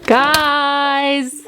Guys!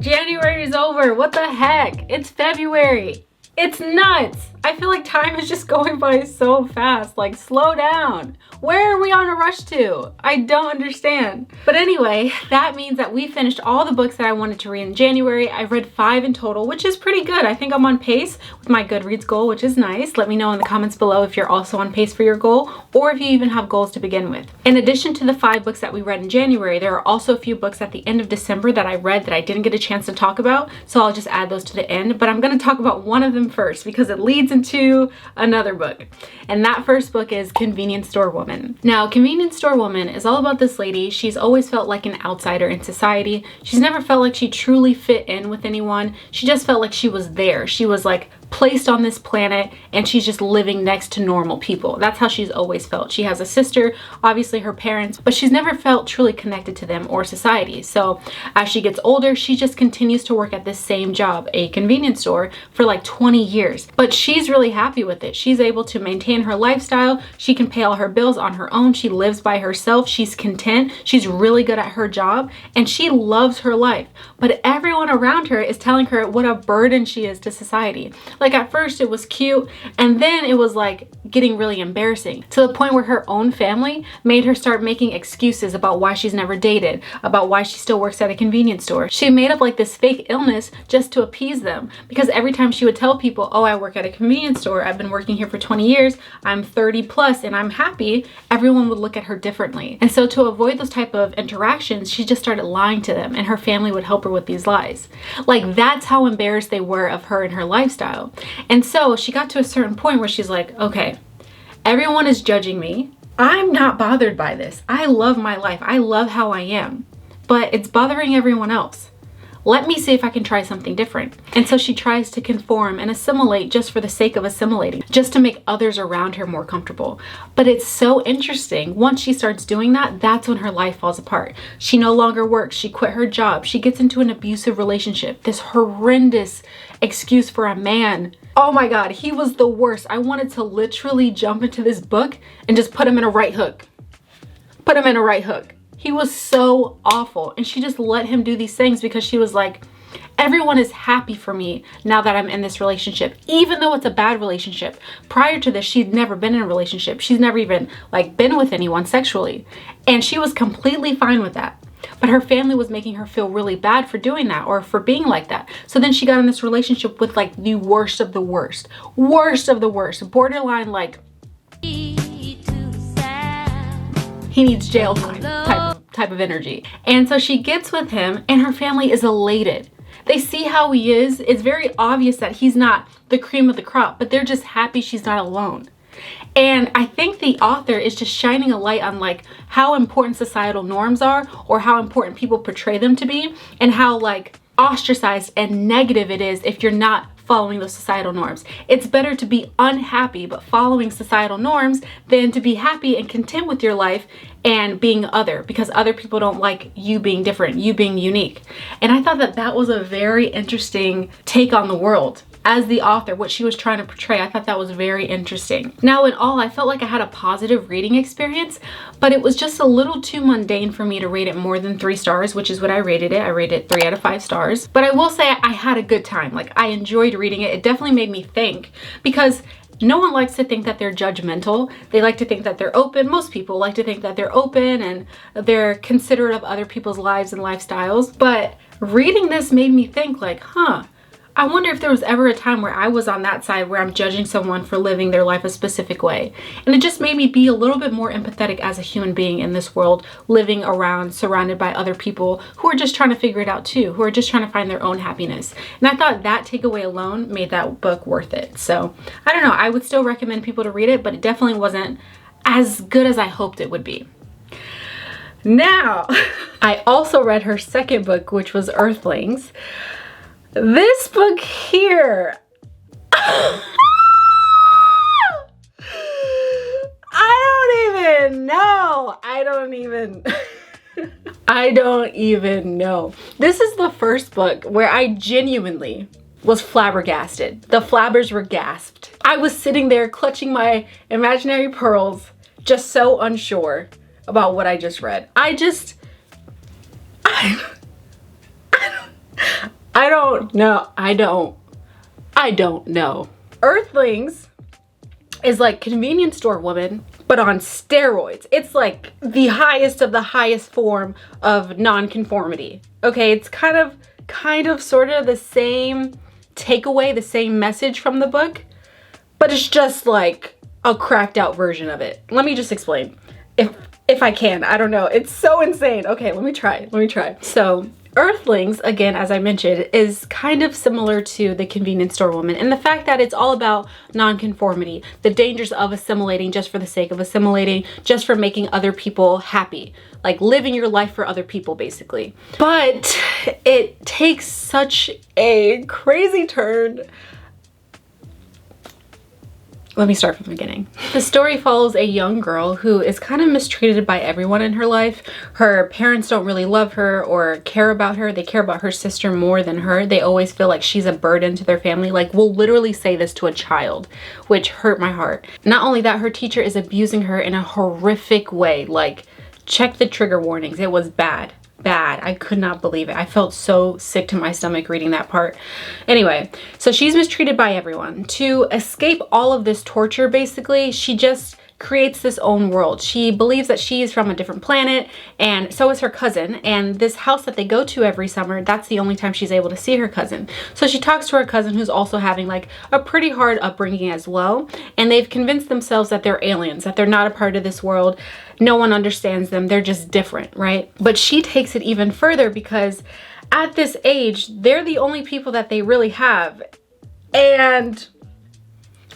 January is over. What the heck? It's February. It's nuts. I feel like time is just going by so fast. Like, slow down. Where are we on a rush to? I don't understand. But anyway, that means that we finished all the books that I wanted to read in January. I read 5 in total, which is pretty good. I think I'm on pace with my Goodreads goal, which is nice. Let me know in the comments below if you're also on pace for your goal, or if you even have goals to begin with. In addition to the 5 books that we read in January, there are also a few books at the end of December that I read that I didn't get a chance to talk about, so I'll just add those to the end. But I'm going to talk about one of them first because it leads into another book. And that first book is Convenience Store Woman. Now, Convenience Store Woman is all about this lady. She's always felt like an outsider in society. She's never felt like she truly fit in with anyone. She just felt like she was there. She was like placed on this planet and she's just living next to normal people. That's how she's always felt. She has a sister, obviously her parents, but she's never felt truly connected to them or society. So as she gets older, she just continues to work at this same job, a convenience store, for like 20 years. But she's really happy with it. She's able to maintain her lifestyle. She can pay all her bills on her own. She lives by herself. She's content. She's really good at her job and she loves her life. But everyone around her is telling her what a burden she is to society. Like, at first it was cute and then it was like getting really embarrassing, to the point where her own family made her start making excuses about why she's never dated, about why she still works at a convenience store. She made up like this fake illness just to appease them, because every time she would tell people, oh, I work at a convenience store, I've been working here for 20 years, I'm 30 plus and I'm happy, everyone would look at her differently. And so to avoid those type of interactions, she just started lying to them and her family would help her with these lies. Like, that's how embarrassed they were of her and her lifestyle. And so she got to a certain point where she's like, okay, everyone is judging me. I'm not bothered by this. I love my life. I love how I am, but it's bothering everyone else. Let me see if I can try something different. And so she tries to conform and assimilate just for the sake of assimilating, just to make others around her more comfortable. But it's so interesting. Once she starts doing that, that's when her life falls apart. She no longer works. She quit her job. She gets into an abusive relationship. This horrendous excuse for a man. Oh my God, he was the worst. I wanted to literally jump into this book and just put him in a right hook. Put him in a right hook. He was so awful. And she just let him do these things because she was like, everyone is happy for me now that I'm in this relationship, even though it's a bad relationship. Prior to this, she'd never been in a relationship. She's never even like been with anyone sexually. And she was completely fine with that. But her family was making her feel really bad for doing that or for being like that. So then she got in this relationship with like the worst of the worst. Worst of the worst. Borderline like he needs jail time type of energy. And so she gets with him and her family is elated. They see how he is. It's very obvious that he's not the cream of the crop, but they're just happy she's not alone. And I think the author is just shining a light on like how important societal norms are, or how important people portray them to be, and how like ostracized and negative it is if you're not following those societal norms. It's better to be unhappy but following societal norms than to be happy and content with your life and being other, because other people don't like you being different, you being unique. And I thought that that was a very interesting take on the world. As the author, what she was trying to portray, I thought that was very interesting. Now, in all, I felt like I had a positive reading experience, but it was just a little too mundane for me to rate it more than 3 stars, which is what I rated it. I rated it 3 out of 5 stars. But I will say I had a good time. Like, I enjoyed reading it. It definitely made me think, because no one likes to think that they're judgmental. They like to think that they're open. Most people like to think that they're open and they're considerate of other people's lives and lifestyles. But reading this made me think like, huh, I wonder if there was ever a time where I was on that side where I'm judging someone for living their life a specific way. And it just made me be a little bit more empathetic as a human being in this world, living around, surrounded by other people who are just trying to figure it out too, who are just trying to find their own happiness. And I thought that takeaway alone made that book worth it. So I don't know, I would still recommend people to read it, but it definitely wasn't as good as I hoped it would be. Now, I also read her second book, which was Earthlings. This book here, I don't even know. I don't even know. This is the first book where I genuinely was flabbergasted. The flabbers were gasped. I was sitting there clutching my imaginary pearls, just so unsure about what I just read. I just I don't know. I don't know. Earthlings is like convenience store woman, but on steroids. It's like the highest of the highest form of non-conformity. Okay, it's kind of sort of the same takeaway, the same message from the book, but it's just like a cracked out version of it. Let me just explain. If I can, I don't know. It's so insane. Okay, let me try. So Earthlings, again, as I mentioned, is kind of similar to the convenience store woman and the fact that it's all about non-conformity, the dangers of assimilating just for the sake of assimilating, just for making other people happy, like living your life for other people, basically. But it takes such a crazy turn. Let me start from the beginning. The story follows a young girl who is kind of mistreated by everyone in her life. Her parents don't really love her or care about her. They care about her sister more than her. They always feel like she's a burden to their family. Like, we'll literally say this to a child, which hurt my heart. Not only that, her teacher is abusing her in a horrific way. Like, check the trigger warnings. It was bad. I could not believe it. I felt so sick to my stomach reading that part. Anyway, so she's mistreated by everyone. To escape all of this torture, basically, she just creates this own world. She believes that she is from a different planet, and so is her cousin. And this house that they go to every summer, that's the only time she's able to see her cousin. So she talks to her cousin, who's also having like a pretty hard upbringing as well. And they've convinced themselves that they're aliens, that they're not a part of this world. No one understands them. They're just different, right? But she takes it even further because at this age, they're the only people that they really have. And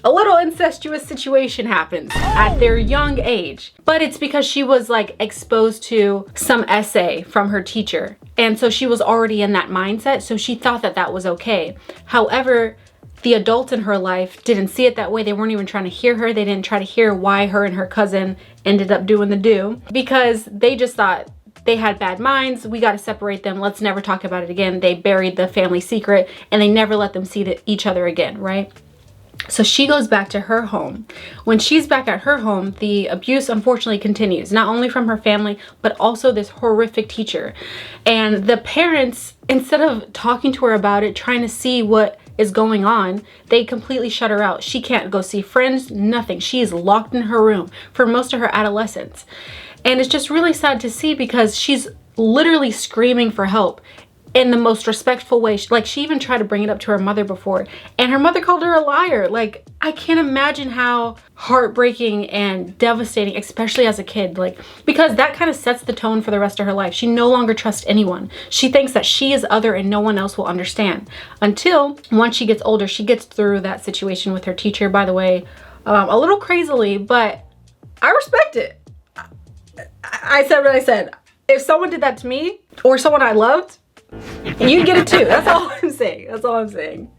a little incestuous situation happens at their young age, but it's because she was like exposed to some essay from her teacher. And so she was already in that mindset. So she thought that that was okay. However, the adults in her life didn't see it that way. They weren't even trying to hear her. They didn't try to hear why her and her cousin ended up doing the do, because they just thought they had bad minds. We got to separate them. Let's never talk about it again. They buried the family secret and they never let them see each other again, right? So she goes back to her home. When she's back at her home, the abuse unfortunately continues, not only from her family, but also this horrific teacher. And the parents, instead of talking to her about it, trying to see what is going on, they completely shut her out. She can't go see friends, nothing. She is locked in her room for most of her adolescence. And it's just really sad to see because she's literally screaming for help in the most respectful way. She even tried to bring it up to her mother before, and her mother called her a liar. Like, I can't imagine how heartbreaking and devastating, especially as a kid, like, because that kind of sets the tone for the rest of her life. She no longer trusts anyone. She thinks that she is other and no one else will understand, until once she gets older, she gets through that situation with her teacher, by the way, a little crazily, but I respect it. I said what I said. If someone did that to me or someone I loved, and you get it too. That's all I'm saying. That's all I'm saying.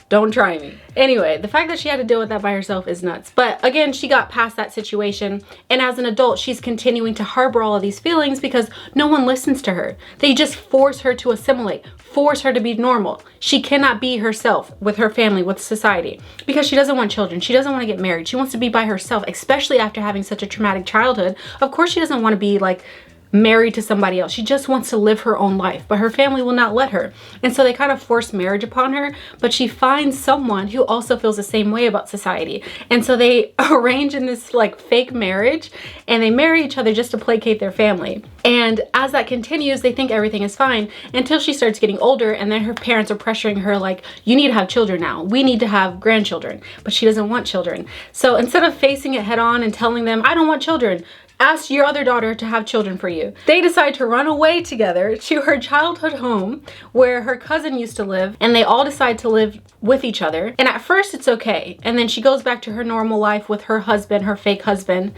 Don't try me. Anyway, the fact that she had to deal with that by herself is nuts. But again, she got past that situation. And as an adult, she's continuing to harbor all of these feelings because no one listens to her. They just force her to assimilate, force her to be normal. She cannot be herself with her family, with society, because she doesn't want children. She doesn't want to get married. She wants to be by herself, especially after having such a traumatic childhood. Of course, she doesn't want to be like married to somebody else. She just wants to live her own life, but her family will not let her. And so they kind of force marriage upon her, but she finds someone who also feels the same way about society. And so they arrange in this like fake marriage, and they marry each other just to placate their family. And as that continues, they think everything is fine until she starts getting older, and then her parents are pressuring her like, you need to have children now. We need to have grandchildren. But she doesn't want children. So instead of facing it head on and telling them, I don't want children, ask your other daughter to have children for you, they decide to run away together to her childhood home where her cousin used to live, and they all decide to live with each other. And at first it's okay, and then she goes back to her normal life with her husband, her fake husband.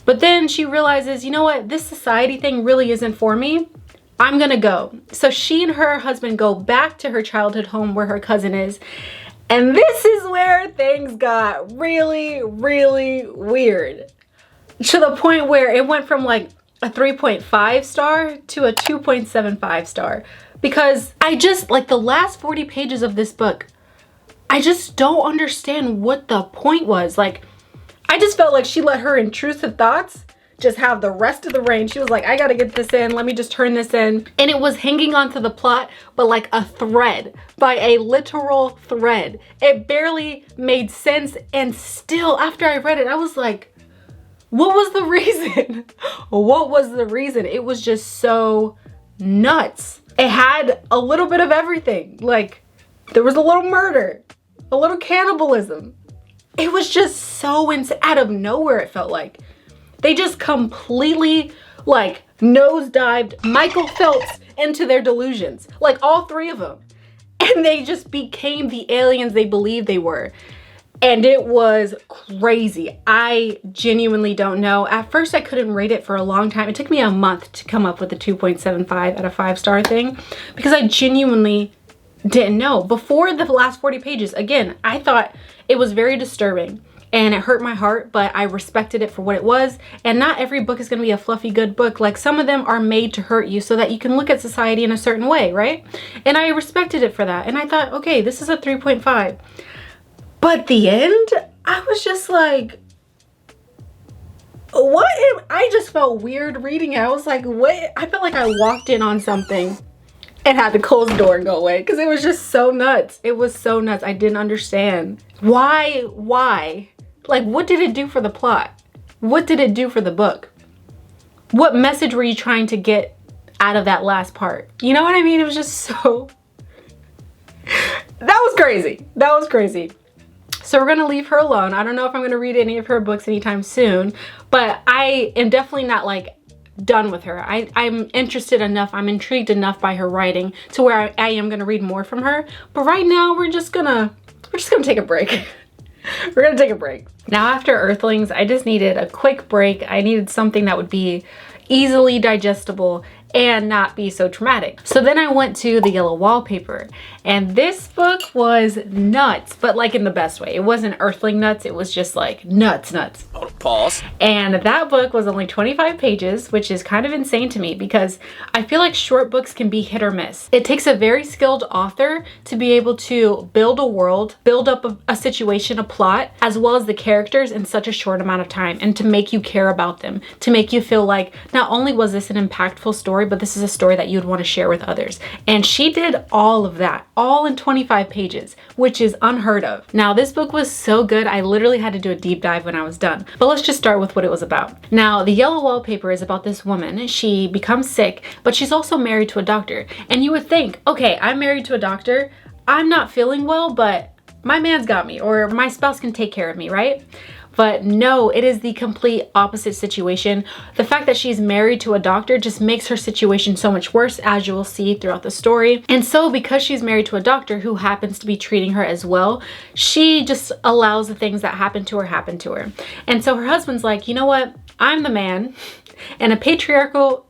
But then she realizes, you know what, this society thing really isn't for me. I'm gonna go. So she and her husband go back to her childhood home where her cousin is. And this is where things got really, really weird. To the point where it went from like a 3.5 star to a 2.75 star. Because I just, like, the last 40 pages of this book, I just don't understand what the point was. Like, I just felt like she let her intrusive thoughts just have the rest of the reign. She was like, I gotta get this in. Let me just turn this in. And it was hanging onto the plot, but like a thread, by a literal thread. It barely made sense. And still, after I read it, I was like, what was the reason? What was the reason? It was just so nuts. It had a little bit of everything. Like, there was a little murder, a little cannibalism. It was just so out of nowhere, it felt like. They just completely like nosedived Michael Phelps into their delusions. Like all three of them. And they just became the aliens they believed they were. And it was crazy. I genuinely don't know. At first I couldn't rate it for a long time. It took me a month to come up with a 2.75 out of 5-star thing because I genuinely didn't know. Before the last 40 pages, again, I thought it was very disturbing and it hurt my heart, but I respected it for what it was. And not every book is gonna be a fluffy good book. Like some of them are made to hurt you so that you can look at society in a certain way, right? And I respected it for that. And I thought, okay, this is a 3.5. But the end, I was just like, I just felt weird reading it. I was like, what? I felt like I walked in on something and had to close the door and go away because it was just so nuts. It was so nuts. I didn't understand. Why? Like, what did it do for the plot? What did it do for the book? What message were you trying to get out of that last part? You know what I mean? It was just so, that was crazy. That was crazy. So we're gonna leave her alone. I don't know if I'm gonna read any of her books anytime soon, but I am definitely not like done with her. I'm interested enough, I'm intrigued enough by her writing to where I am gonna read more from her. But right now we're just gonna take a break. We're gonna take a break. Now after Earthlings, I just needed a quick break. I needed something that would be easily digestible and not be so traumatic. So then I went to The Yellow Wallpaper, and this book was nuts, but like in the best way. It wasn't Earthling nuts, it was just like nuts. Pause. And that book was only 25 pages, which is kind of insane to me because I feel like short books can be hit or miss. It takes a very skilled author to be able to build a world, build up a situation, a plot, as well as the characters in such a short amount of time, and to make you care about them, to make you feel like not only was this an impactful story, but this is a story that you'd want to share with others. And she did all of that, all in 25 pages, which is unheard of. Now, this book was so good, I literally had to do a deep dive when I was done. But let's just start with what it was about. Now, The Yellow Wallpaper is about this woman. She becomes sick, but she's also married to a doctor. And you would think, okay, I'm married to a doctor, I'm not feeling well, but my man's got me, or my spouse can take care of me, right? But no, it is the complete opposite situation. The fact that she's married to a doctor just makes her situation so much worse, as you will see throughout the story. And so because she's married to a doctor who happens to be treating her as well, she just allows the things that happen to her. And so her husband's like, you know what? I'm the man, and a patriarchal,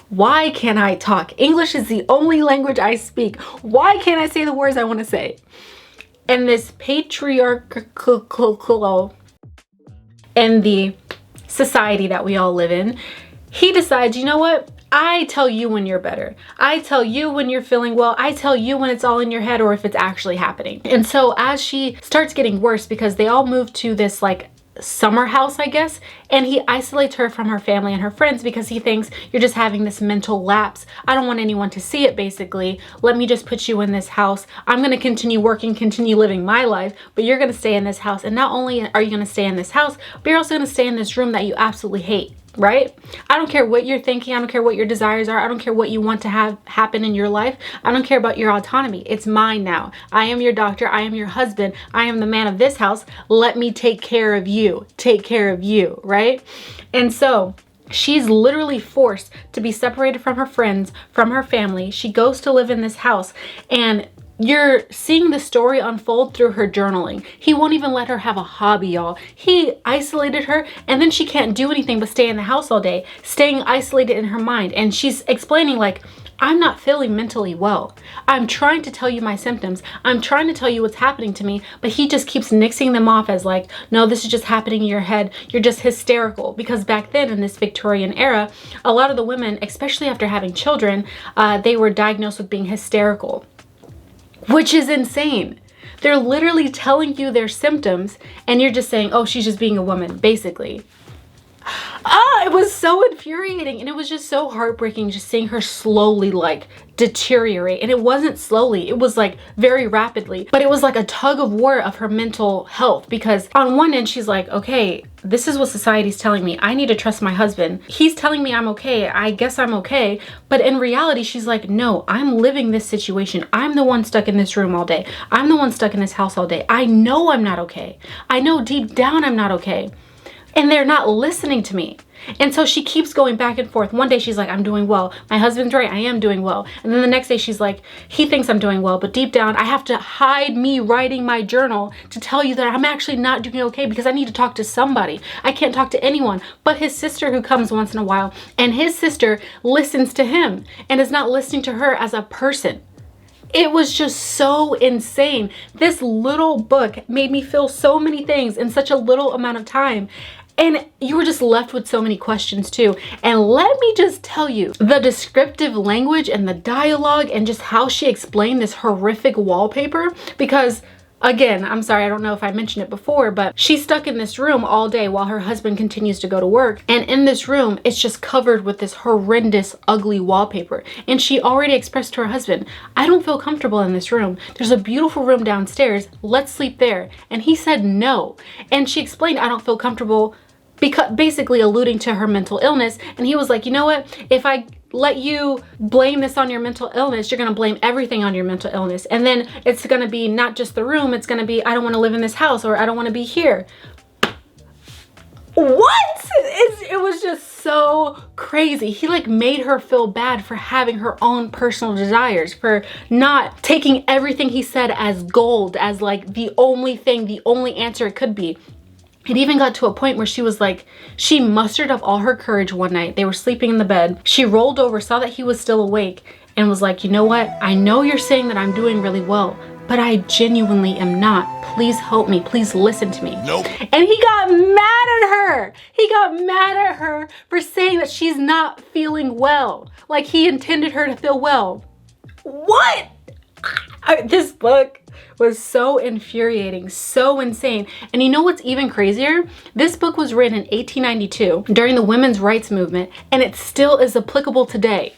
why can't I talk? English is the only language I speak. Why can't I say the words I want to say? And this patriarchal in the society that we all live in, he decides, you know what? I tell you when you're better. I tell you when you're feeling well. I tell you when it's all in your head or if it's actually happening. And so as she starts getting worse, because they all move to this like summer house, I guess, and he isolates her from her family and her friends because he thinks you're just having this mental lapse. I don't want anyone to see it, basically. Let me just put you in this house. I'm going to continue working, continue living my life, but you're going to stay in this house. And not only are you going to stay in this house, but you're also going to stay in this room that you absolutely hate. Right? I don't care what you're thinking. I don't care what your desires are. I don't care what you want to have happen in your life. I don't care about your autonomy. It's mine now. I am your doctor. I am your husband. I am the man of this house. Let me take care of you. Take care of you. Right? And so she's literally forced to be separated from her friends, from her family. She goes to live in this house, and you're seeing the story unfold through her journaling. He won't even let her have a hobby, y'all. He isolated her, and then she can't do anything but stay in the house all day, staying isolated in her mind. And she's explaining like, I'm not feeling mentally well. I'm trying to tell you my symptoms. I'm trying to tell you what's happening to me, but he just keeps nixing them off as like, no, this is just happening in your head. You're just hysterical. Because back then in this Victorian era, a lot of the women, especially after having children, they were diagnosed with being hysterical. Which is insane. They're literally telling you their symptoms and you're just saying, oh, she's just being a woman, basically. It was so infuriating, and it was just so heartbreaking just seeing her slowly like deteriorate. And it wasn't slowly, it was like very rapidly, but it was like a tug of war of her mental health, because on one end she's like, okay, this is what society's telling me, I need to trust my husband, he's telling me I'm okay, I guess I'm okay. But in reality she's like, no, I'm living this situation, I'm the one stuck in this room all day, I'm the one stuck in this house all day, I know I'm not okay, I know deep down I'm not okay, and they're not listening to me. And so she keeps going back and forth. One day she's like, I'm doing well, my husband's right, I am doing well. And then the next day she's like, he thinks I'm doing well, but deep down I have to hide me writing my journal to tell you that I'm actually not doing okay, because I need to talk to somebody. I can't talk to anyone but his sister, who comes once in a while, and his sister listens to him and is not listening to her as a person. It was just so insane. This little book made me feel so many things in such a little amount of time. And you were just left with so many questions too. And let me just tell you, the descriptive language and the dialogue and just how she explained this horrific wallpaper, because again, I'm sorry, I don't know if I mentioned it before, but she's stuck in this room all day while her husband continues to go to work. And in this room, it's just covered with this horrendous, ugly wallpaper. And she already expressed to her husband, I don't feel comfortable in this room. There's a beautiful room downstairs. Let's sleep there. And he said no. And she explained, I don't feel comfortable, because basically alluding to her mental illness. And he was like, you know what? If I let you blame this on your mental illness, you're gonna blame everything on your mental illness. And then it's gonna be not just the room, it's gonna be, I don't wanna live in this house, or I don't wanna be here. What? It was just so crazy. He like made her feel bad for having her own personal desires, for not taking everything he said as gold, as like the only thing, the only answer it could be. It even got to a point where she was like, she mustered up all her courage one night. They were sleeping in the bed. She rolled over, saw that he was still awake, and was like, you know what? I know you're saying that I'm doing really well, but I genuinely am not. Please help me. Please listen to me. Nope. And he got mad at her. He got mad at her for saying that she's not feeling well. Like he intended her to feel well. What? This book was so infuriating, so insane. And you know what's even crazier? This book was written in 1892 during the women's rights movement, and it still is applicable today.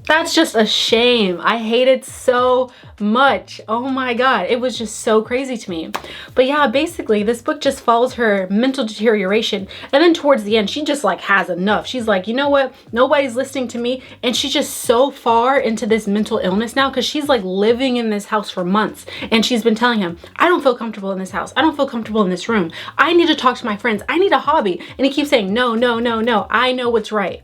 That's just a shame. I hate it so much. Oh my God, it was just so crazy to me. But yeah, basically this book just follows her mental deterioration, and then towards the end she just like has enough. She's like, you know what, nobody's listening to me. And she's just so far into this mental illness now, because she's like living in this house for months, and she's been telling him, I don't feel comfortable in this house, I don't feel comfortable in this room, I need to talk to my friends, I need a hobby. And he keeps saying no, no, no, no, I know what's right.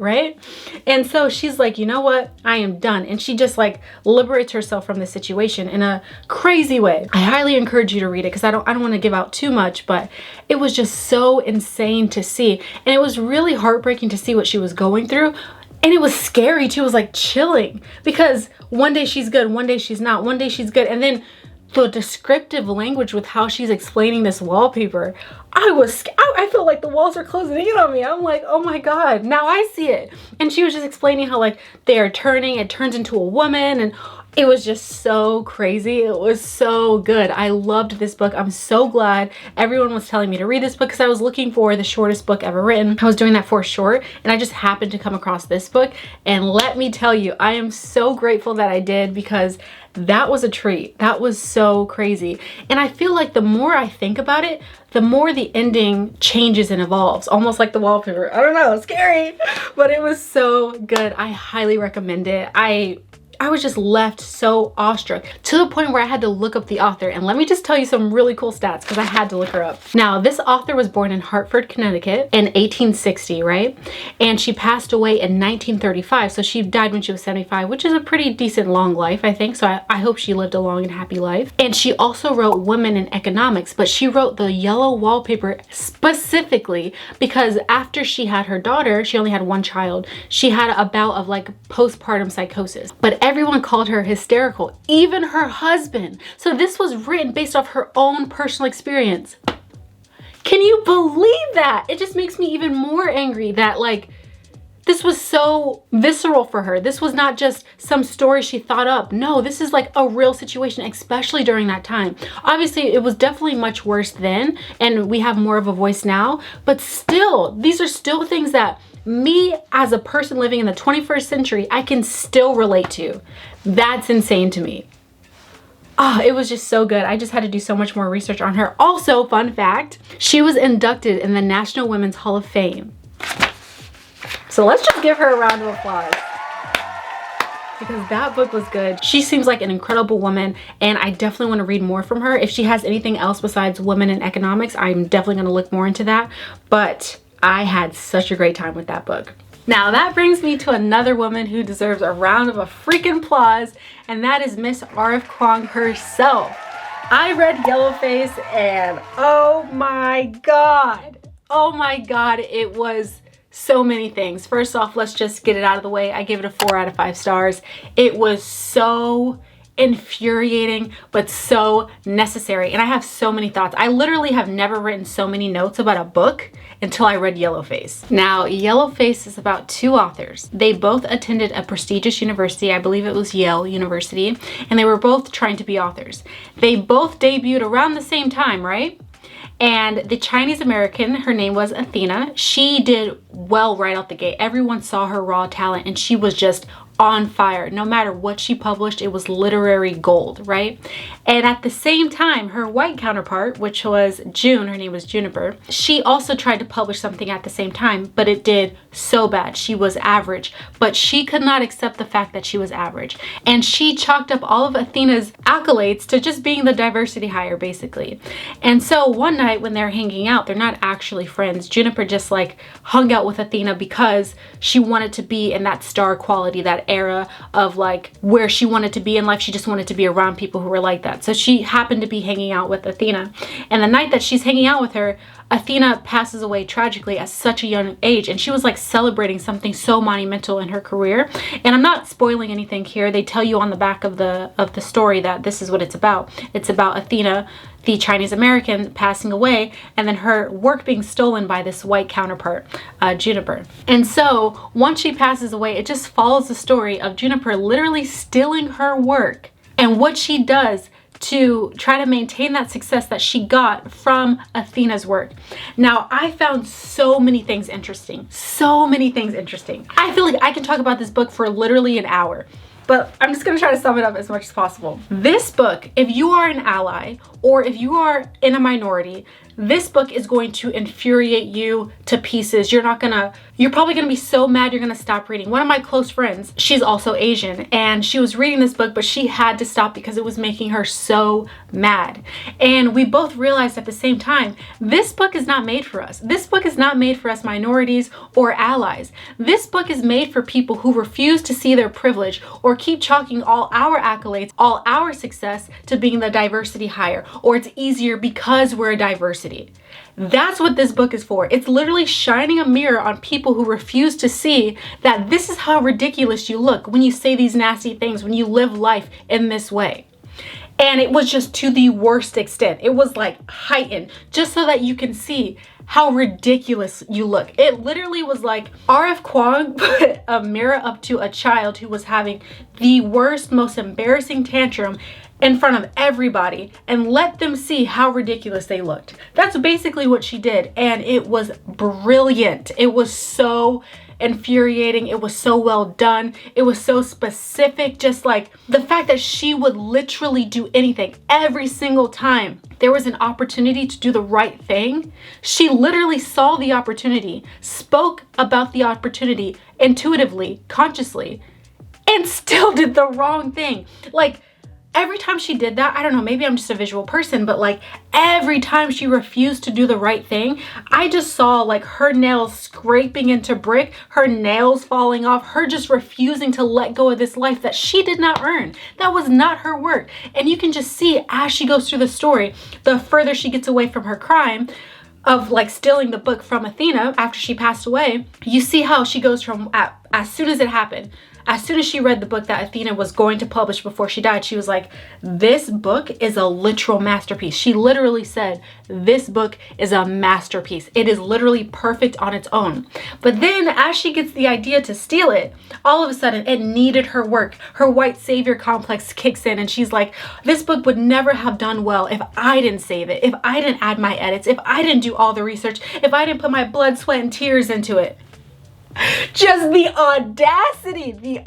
And so she's like, you know what, I am done. And she just like liberates herself from the situation in a crazy way. I highly encourage you to read it, because I don't want to give out too much, but it was just so insane to see. And it was really heartbreaking to see what she was going through. And it was scary too. It was like chilling, because one day she's good, one day she's not, one day she's good. And then the descriptive language with how she's explaining this wallpaper, I felt like the walls are closing in on me. I'm like, oh my God, now I see it. And she was just explaining how like they are turning, it turns into a woman, and it was just so crazy. It was so good. I loved this book. I'm so glad everyone was telling me to read this book, because I was looking for the shortest book ever written. I was doing that for short, and I just happened to come across this book. And let me tell you, I am so grateful that I did, because that was a treat. That was so crazy. And I feel like the more I think about it, the more the ending changes and evolves, almost like the wallpaper. I don't know, scary, but it was so good. I highly recommend it. I was just left so awestruck, to the point where I had to look up the author. And let me just tell you some really cool stats, because I had to look her up. Now, this author was born in Hartford, Connecticut in 1860, right? And she passed away in 1935. So she died when she was 75, which is a pretty decent long life, I think. So I hope she lived a long and happy life. And she also wrote Women in Economics, but she wrote the yellow wallpaper specifically because after she had her daughter, she only had one child, she had a bout of like postpartum psychosis. But everyone called her hysterical, even her husband. So this was written based off her own personal experience. Can you believe that? It just makes me even more angry that like This was so visceral for her. This was not just some story she thought up. No, this is like a real situation, especially during that time. Obviously, it was definitely much worse then, and we have more of a voice now, but still, these are still things that me as a person living in the 21st century, I can still relate to. That's insane to me. Oh, it was just so good. I just had to do so much more research on her. Also, fun fact, she was inducted in the National Women's Hall of Fame. So let's just give her a round of applause, because that book was good. She seems like an incredible woman, and I definitely want to read more from her. If she has anything else besides women in economics, I'm definitely going to look more into that. But I had such a great time with that book. Now that brings me to another woman who deserves a round of freaking applause, and that is Miss R.F. Kuang herself. I read Yellowface, and oh my god, it was so many things. First off, let's just get it out of the way. I gave it a 4 out of 5 stars. It was so infuriating, but so necessary, and I have so many thoughts. I literally have never written so many notes about a book until I read Yellowface. Now, Yellowface is about 2 authors. They both attended a prestigious university, I believe it was Yale University, and they were both trying to be authors. They both debuted around the same time, right? And the Chinese American, her name was Athena, she did well right out the gate. Everyone saw her raw talent, and she was just on fire. No matter what she published, it was literary gold, right? And at the same time, her white counterpart, which was June, her name was Juniper, she also tried to publish something at the same time, but it did so bad. She was average, but she could not accept the fact that she was average. And she chalked up all of Athena's accolades to just being the diversity hire, basically. And so one night when they're hanging out, they're not actually friends. Juniper just like hung out with Athena because she wanted to be in that star quality, that era of like where she wanted to be in life. She just wanted to be around people who were like that. So she happened to be hanging out with Athena. And the night that she's hanging out with her, Athena passes away tragically at such a young age, and she was like celebrating something so monumental in her career. And I'm not spoiling anything here. They tell you on the back of the story that this is what it's about. It's about Athena, the Chinese American, passing away, and then her work being stolen by this white counterpart, Juniper. And so once she passes away, it just follows the story of Juniper literally stealing her work and what she does to try to maintain that success that she got from Athena's work. Now, I found so many things interesting. So many things interesting. I feel like I can talk about this book for literally an hour, but I'm just gonna try to sum it up as much as possible. This book, if you are an ally or if you are in a minority, this book is going to infuriate you to pieces. You're probably gonna be so mad you're gonna stop reading. One of my close friends, she's also Asian, and she was reading this book, but she had to stop because it was making her so mad. And we both realized at the same time, this book is not made for us. This book is not made for us minorities or allies. This book is made for people who refuse to see their privilege or keep chalking all our accolades, all our success to being the diversity hire, or it's easier because we're a diversity. That's what this book is for. It's literally shining a mirror on people who refuse to see that this is how ridiculous you look when you say these nasty things, when you live life in this way. And it was just to the worst extent. It was like heightened, just so that you can see how ridiculous you look. It literally was like R.F. Kuang put a mirror up to a child who was having the worst, most embarrassing tantrum in front of everybody and let them see how ridiculous they looked. That's basically what she did, and it was brilliant. It was so infuriating. It was so well done. It was so specific. Just like the fact that she would literally do anything every single time there was an opportunity to do the right thing. She literally saw the opportunity, spoke about the opportunity intuitively, consciously, and still did the wrong thing. Like, every time she did that, I don't know, maybe I'm just a visual person, but like every time she refused to do the right thing, I just saw like her nails scraping into brick, her nails falling off, her just refusing to let go of this life that she did not earn. That was not her work. And you can just see as she goes through the story, the further she gets away from her crime of like stealing the book from Athena after she passed away, you see how she goes from at as soon as it happened, as soon as she read the book that Athena was going to publish before she died, she was like, this book is a literal masterpiece. She literally said, this book is a masterpiece. It is literally perfect on its own. But then as she gets the idea to steal it, all of a sudden it needed her work. Her white savior complex kicks in and she's like, this book would never have done well if I didn't save it, if I didn't add my edits, if I didn't do all the research, if I didn't put my blood, sweat, and tears into it. Just the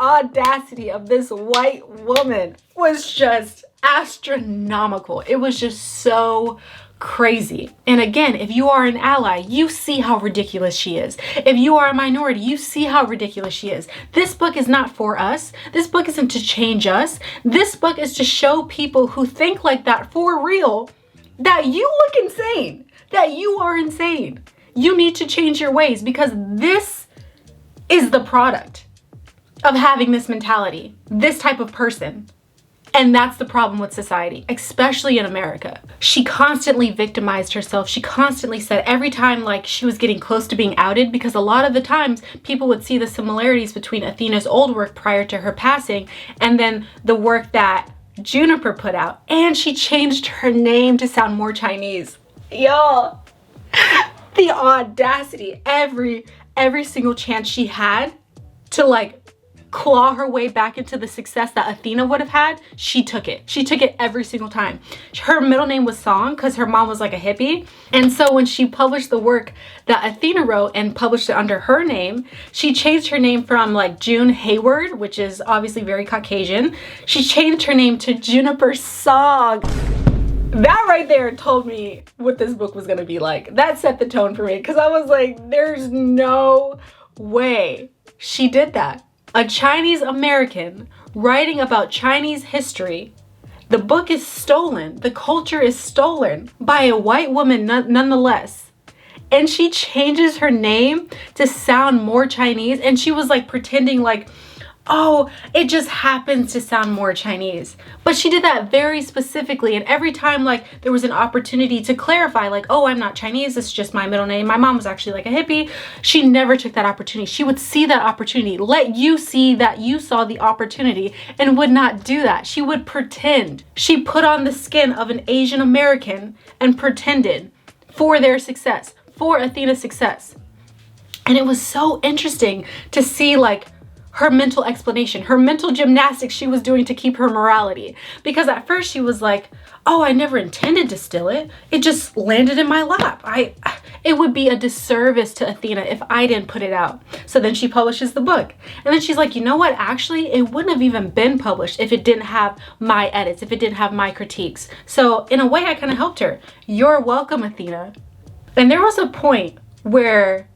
audacity of this white woman was just astronomical. It was just so crazy. And again, if you are an ally, you see how ridiculous she is. If you are a minority, you see how ridiculous she is. This book is not for us. This book isn't to change us. This book is to show people who think like that for real that you look insane, that you are insane. You need to change your ways, because this is the product of having this mentality, this type of person. And that's the problem with society, especially in America. She constantly victimized herself. She constantly said every time like she was getting close to being outed, because a lot of the times people would see the similarities between Athena's old work prior to her passing and then the work that Juniper put out. And she changed her name to sound more Chinese. Y'all, the audacity, every single chance she had to like claw her way back into the success that Athena would have had, she took it. She took it every single time. Her middle name was Song because her mom was like a hippie. And so when she published the work that Athena wrote and published it under her name, she changed her name from like June Hayward, which is obviously very Caucasian. She changed her name to Juniper Song. That right there told me what this book was gonna be like. That set the tone for me, because I was like, there's no way she did that. A Chinese American writing about Chinese history. The book is stolen. The culture is stolen by a white woman nonetheless. And she changes her name to sound more Chinese. And she was like pretending like, oh, it just happens to sound more Chinese. But she did that very specifically. And every time like there was an opportunity to clarify like, oh, I'm not Chinese, it's just my middle name. My mom was actually like a hippie. She never took that opportunity. She would see that opportunity, let you see that you saw the opportunity, and would not do that. She would pretend. She put on the skin of an Asian American and pretended for their success, for Athena's success. And it was so interesting to see like her mental explanation, her mental gymnastics she was doing to keep her morality. Because at first she was like, oh, I never intended to steal it. It just landed in my lap. It would be a disservice to Athena if I didn't put it out. So then she publishes the book. And then she's like, you know what? Actually, it wouldn't have even been published if it didn't have my edits, if it didn't have my critiques. So in a way, I kind of helped her. You're welcome, Athena. And there was a point where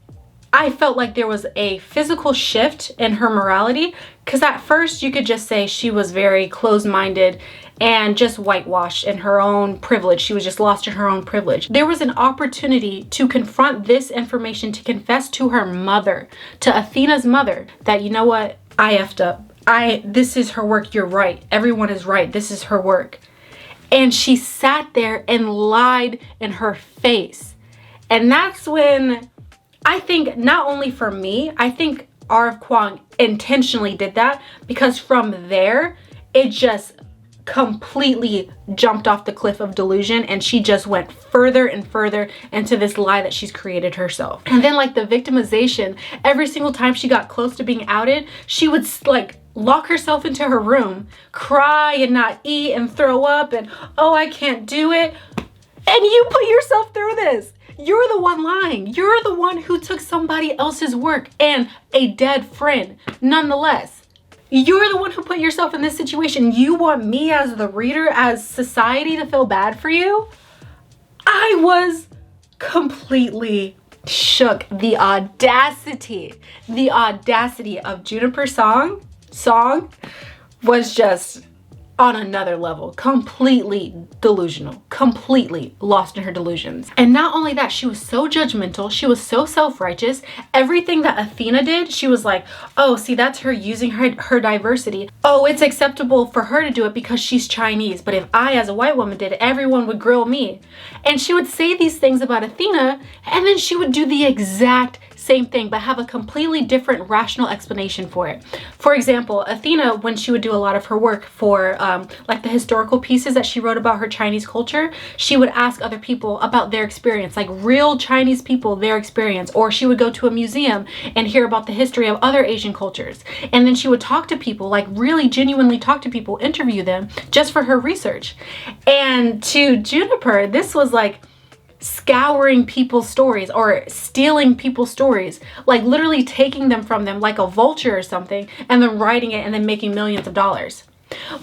I felt like there was a physical shift in her morality, because at first you could just say she was very closed-minded and just whitewashed in her own privilege. She was just lost in her own privilege. There was an opportunity to confront this information, to confess to her mother, to Athena's mother, that, you know what, I effed up. This is her work. You're right. Everyone is right. This is her work. And she sat there and lied in her face. And that's when I think, not only for me, I think R.F. Kuang intentionally did that, because from there, it just completely jumped off the cliff of delusion, and she just went further and further into this lie that she's created herself. And then like the victimization, every single time she got close to being outed, she would like lock herself into her room, cry and not eat and throw up and, oh, I can't do it. And you put yourself through this. You're the one lying. You're the one who took somebody else's work and a dead friend. Nonetheless, you're the one who put yourself in this situation. You want me as the reader, as society, to feel bad for you? I was completely shook. The audacity of Juniper Song was just on another level, completely delusional, completely lost in her delusions. And not only that, she was so judgmental, she was so self-righteous. Everything that Athena did, she was like, oh, see, that's her using her diversity. Oh, it's acceptable for her to do it because she's Chinese, but if I as a white woman did it, everyone would grill me. And she would say these things about Athena, and then she would do the exact same thing, but have a completely different rational explanation for it. For example, Athena, when she would do a lot of her work for like the historical pieces that she wrote about her Chinese culture, she would ask other people about their experience, like real Chinese people, their experience. Or she would go to a museum and hear about the history of other Asian cultures. And then she would talk to people, like really genuinely talk to people, interview them just for her research. And to Juniper, this was like scouring people's stories or stealing people's stories, like literally taking them from them like a vulture or something, and then writing it and then making millions of dollars.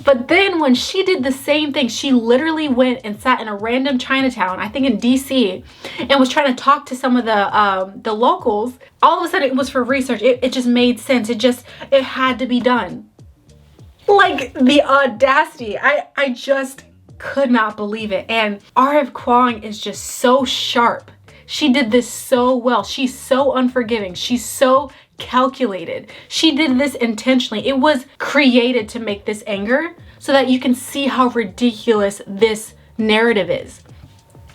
But then when she did the same thing, she literally went and sat in a random Chinatown, I think in DC, and was trying to talk to some of the locals. All of a sudden it was for research. It just made sense. It had to be done. Like the audacity, I just could not believe it. And R.F. Kuang is just so sharp. She did this so well. She's so unforgiving. She's so calculated. She did this intentionally. It was created to make this anger so that you can see how ridiculous this narrative is,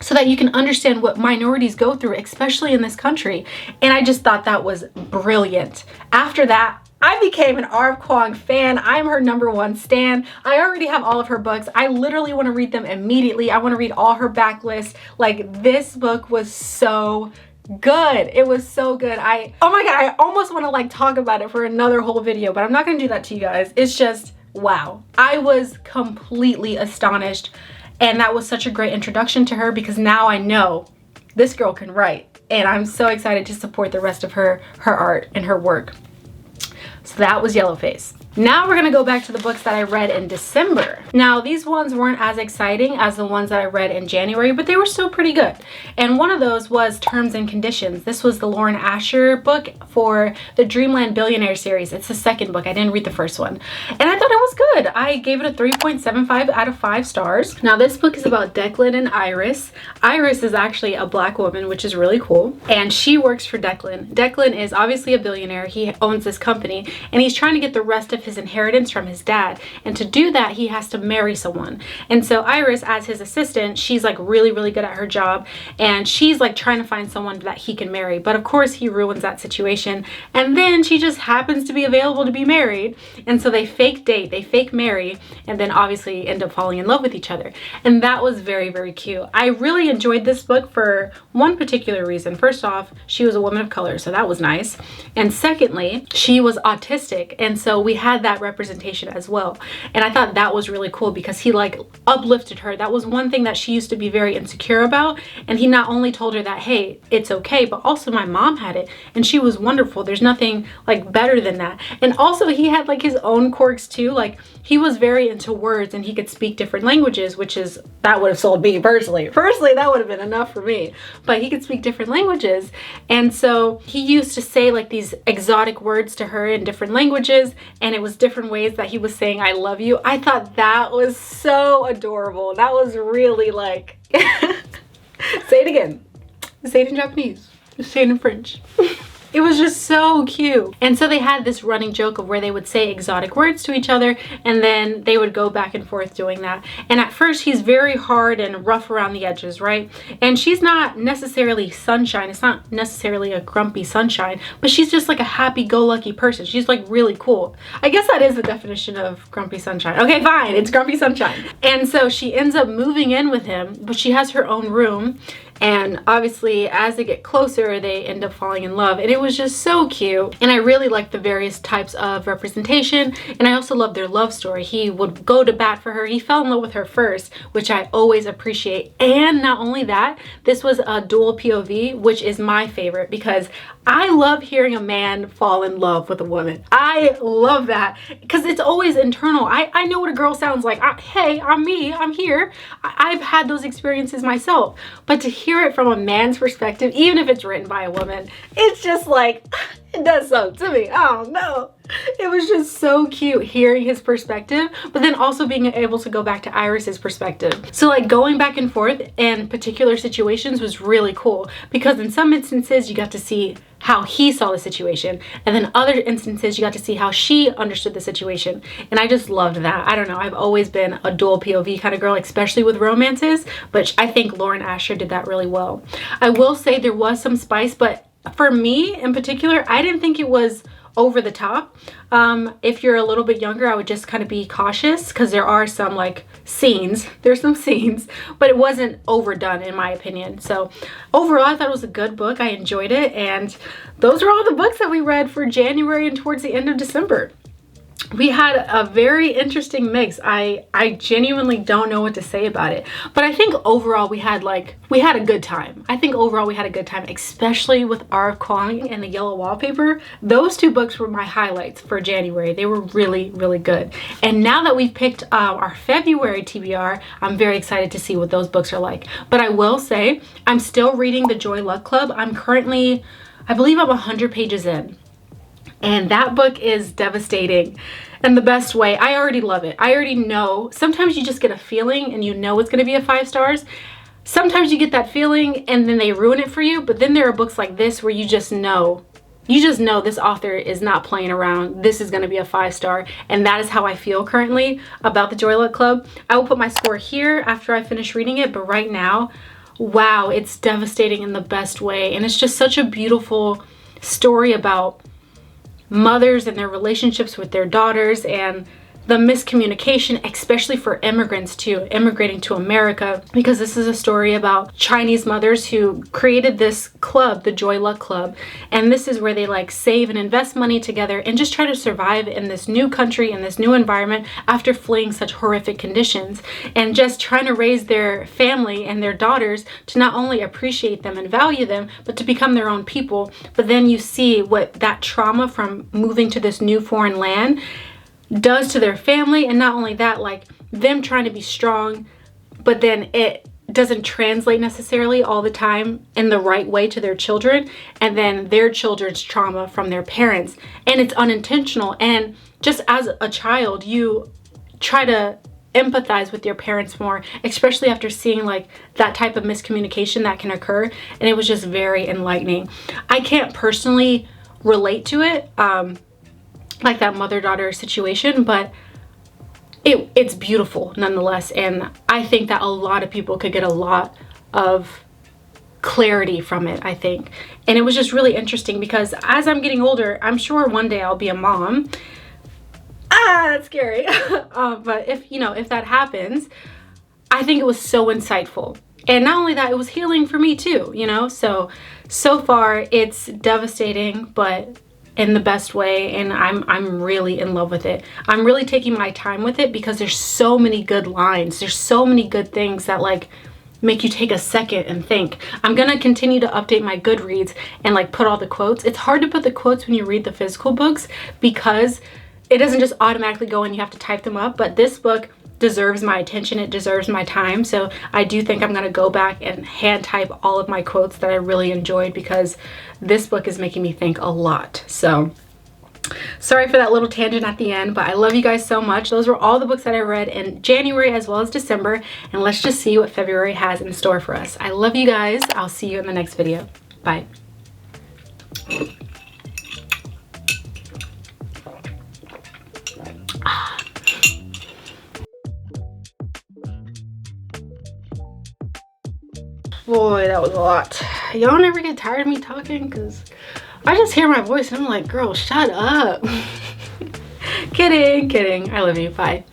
so that you can understand what minorities go through, especially in this country. And I just thought that was brilliant. After that, I became an R.F. Kuang fan. I'm her #1 stan. I already have all of her books. I literally want to read them immediately. I want to read all her backlist. Like, this book was so good. It was so good. Oh my god, I almost want to like talk about it for another whole video, but I'm not going to do that to you guys. It's just, wow. I was completely astonished, and that was such a great introduction to her, because now I know this girl can write, and I'm so excited to support the rest of her art and her work. So that was Yellowface. Now we're gonna go back to the books that I read in December. Now, these ones weren't as exciting as the ones that I read in January, but they were still pretty good. And one of those was Terms and Conditions. This was the Lauren Asher book for the Dreamland Billionaire series. It's the second book. I didn't read the first one. And I thought it was good. I gave it a 3.75 out of 5 stars. Now, this book is about Declan and Iris. Iris is actually a black woman, which is really cool. And she works for Declan. Declan is obviously a billionaire. He owns this company, and he's trying to get the rest of his inheritance from his dad. And to do that, he has to marry someone. And so Iris, as his assistant, she's like really, really good at her job. And she's like trying to find someone that he can marry. But of course, he ruins that situation. And then she just happens to be available to be married. And so they fake date, they fake marry, and then obviously end up falling in love with each other. And that was very, very cute. I really enjoyed this book for one particular reason. First off, she was a woman of color, so that was nice. And secondly, she was autistic. And so we had that representation as well. And I thought that was really cool because he like uplifted her. That was one thing that she used to be very insecure about. And he not only told her that, hey, it's okay, but also my mom had it and she was wonderful. There's nothing like better than that. And also he had like his own quirks too. Like he was very into words and he could speak different languages, which is, that would have sold me personally. Personally, that would have been enough for me. But he could speak different languages. And so he used to say like these exotic words to her in different languages, and it was different ways that he was saying I love you. I thought that was so adorable. That was really like say it again. Say it in Japanese. Say it in French. It was just so cute. And so they had this running joke of where they would say exotic words to each other, and then they would go back and forth doing that. And at first he's very hard and rough around the edges, right? And she's not necessarily sunshine. It's not necessarily a grumpy sunshine, but she's just like a happy-go-lucky person. She's like really cool. I guess that is the definition of grumpy sunshine. Okay, fine, it's grumpy sunshine. And so she ends up moving in with him, but she has her own room. And obviously as they get closer, they end up falling in love. And it was just so cute. And I really liked the various types of representation. And I also loved their love story. He would go to bat for her. He fell in love with her first, which I always appreciate. And not only that, this was a dual POV, which is my favorite because I love hearing a man fall in love with a woman. I love that because it's always internal. I know what a girl sounds like. Hey, I'm me, I'm here. I've had those experiences myself. But to hear it from a man's perspective, even if it's written by a woman, it's just like, it does something to me. I don't know. It was just so cute hearing his perspective, but then also being able to go back to Iris's perspective. So like going back and forth in particular situations was really cool because in some instances you got to see how he saw the situation, and then other instances you got to see how she understood the situation. And I just loved that. I don't know, I've always been a dual POV kind of girl, especially with romances, but I think Lauren Asher did that really well. I will say there was some spice, but for me in particular, I didn't think it was over the top. If you're a little bit younger, I would just kind of be cautious because there are some like scenes. There's some scenes, but it wasn't overdone in my opinion. So overall, I thought it was a good book. I enjoyed it. And those are all the books that we read for January and towards the end of December. We had a very interesting mix. I genuinely don't know what to say about it, but I think overall we had a good time. I think overall we had a good time, especially with Art of Calling and The Yellow Wallpaper. Those two books were my highlights for January. They were really, really good. And now that we've picked our February TBR, I'm very excited to see what those books are like. But I will say, I'm still reading The Joy Luck Club. I'm currently, I believe I'm 100 pages in. And that book is devastating in the best way. I already love it. I already know. Sometimes you just get a feeling and you know it's going to be a 5 stars. Sometimes you get that feeling and then they ruin it for you. But then there are books like this where you just know this author is not playing around. This is going to be a 5 star. And that is how I feel currently about The Joy Luck Club. I will put my score here after I finish reading it. But right now, wow, it's devastating in the best way. And it's just such a beautiful story about mothers and their relationships with their daughters and the miscommunication, especially for immigrants too, immigrating to America, because this is a story about Chinese mothers who created this club, the Joy Luck Club, and this is where they like save and invest money together and just try to survive in this new country, in this new environment after fleeing such horrific conditions, and just trying to raise their family and their daughters to not only appreciate them and value them, but to become their own people. But then you see what that trauma from moving to this new foreign land does to their family, and not only that, like them trying to be strong, but then it doesn't translate necessarily all the time in the right way to their children, and then their children's trauma from their parents, and it's unintentional. And just as a child, you try to empathize with your parents more, especially after seeing like that type of miscommunication that can occur. And it was just very enlightening. I can't personally relate to it, like that mother-daughter situation, but it's beautiful nonetheless. And I think that a lot of people could get a lot of clarity from it, I think. And it was just really interesting because as I'm getting older, I'm sure one day I'll be a mom. That's scary. But if that happens, I think it was so insightful. And not only that, it was healing for me too, so far it's devastating, but in the best way, and I'm really in love with it. I'm really taking my time with it because there's so many good lines. There's so many good things that like make you take a second and think. I'm gonna continue to update my Goodreads and like put all the quotes. It's hard to put the quotes when you read the physical books because it doesn't just automatically go and you have to type them up, but this book deserves my attention. It deserves my time. So I do think I'm going to go back and hand type all of my quotes that I really enjoyed because this book is making me think a lot. So sorry for that little tangent at the end, but I love you guys so much. Those were all the books that I read in January as well as December, and let's just see what February has in store for us. I love you guys. I'll see you in the next video. Bye. Boy, that was a lot. Y'all never get tired of me talking? Because I just hear my voice and I'm like, girl, shut up. Kidding. I love you. Bye.